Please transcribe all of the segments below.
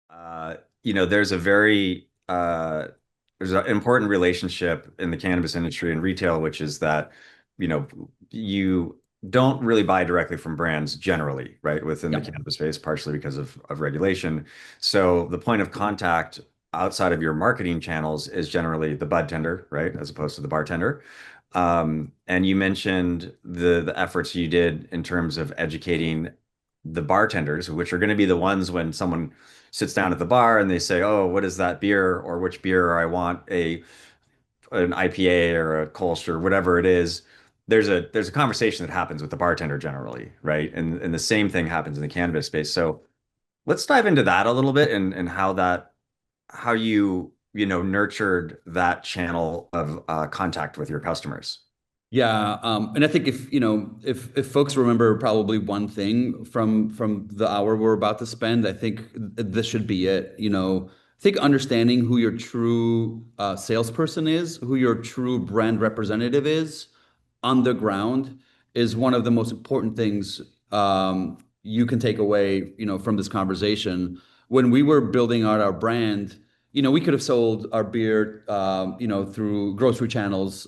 Uh, there's a there's an important relationship in the cannabis industry and retail, which is that, you know, you don't really buy directly from brands generally, right? Within the Yep. cannabis space, partially because of regulation. So the point of contact outside of your marketing channels is generally the bud tender, right? As opposed to the bartender. And you mentioned the efforts you did in terms of educating the bartenders, which are going to be the ones when someone sits down at the bar and they say, "Oh, what is that beer?" or "Which beer I want an IPA or a Kolsch or whatever it is." There's a conversation that happens with the bartender generally, right? And the same thing happens in the cannabis space. So let's dive into that a little bit and how you nurtured that channel of contact with your customers. Yeah, and I think if folks remember probably one thing from the hour we're about to spend, I think this should be it. I think understanding who your true salesperson is, who your true brand representative is on the ground is one of the most important things you can take away, from this conversation. When we were building out our brand, we could have sold our beer, through grocery channels,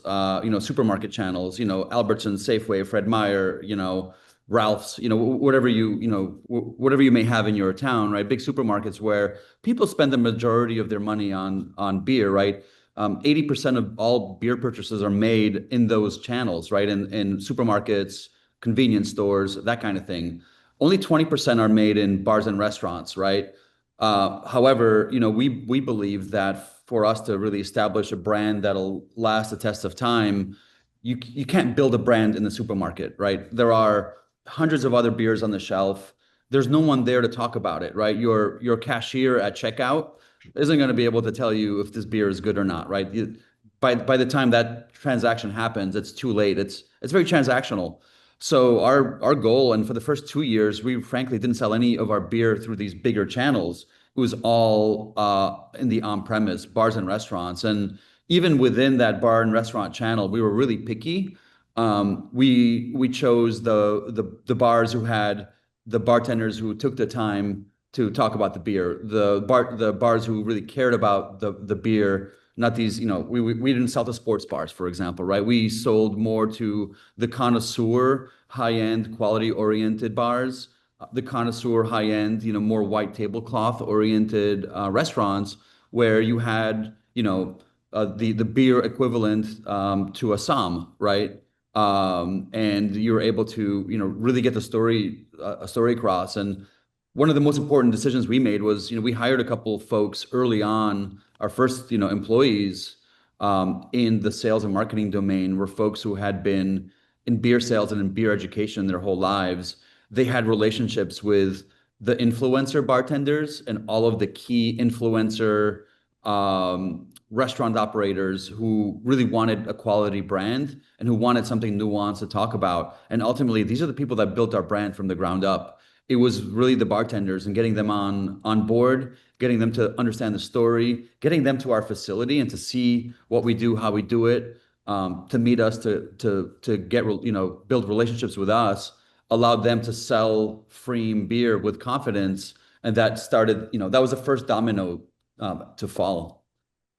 supermarket channels, Albertsons, Safeway, Fred Meyer, Ralph's, whatever you may have in your town, right? Big supermarkets where people spend the majority of their money on beer, right? 80% of all beer purchases are made in those channels, right? In supermarkets, convenience stores, that kind of thing. Only 20% are made in bars and restaurants, right? However, we believe that for us to really establish a brand that'll last the test of time, you can't build a brand in the supermarket, right? There are hundreds of other beers on the shelf. There's no one there to talk about it, right? Your cashier at checkout isn't going to be able to tell you if this beer is good or not, right? By the time that transaction happens, it's too late. It's very transactional. So our goal, and for the first 2 years, we frankly didn't sell any of our beer through these bigger channels. It was all in the on-premise bars and restaurants, and even within that bar and restaurant channel, we were really picky. We chose the bars who had the bartenders who took the time to talk about the beer, the bars who really cared about the beer, not these, we didn't sell to sports bars, for example, right? We sold more to the connoisseur, high-end, quality-oriented bars, the connoisseur, high-end, more white tablecloth oriented restaurants where you had, the beer equivalent to a som, right? And you're able to, really get the story, a story across. And one of the most important decisions we made was, we hired a couple of folks early on. Our first, employees in the sales and marketing domain were folks who had been in beer sales and in beer education their whole lives. They had relationships with the influencer bartenders and all of the key influencer restaurant operators who really wanted a quality brand and who wanted something nuanced to talk about. And ultimately, these are the people that built our brand from the ground up. It was really the bartenders and getting them on board, getting them to understand the story, getting them to our facility and to see what we do, how we do it, to meet us, to get build relationships with us, allowed them to sell Freem beer with confidence, and that started. That was the first domino to fall.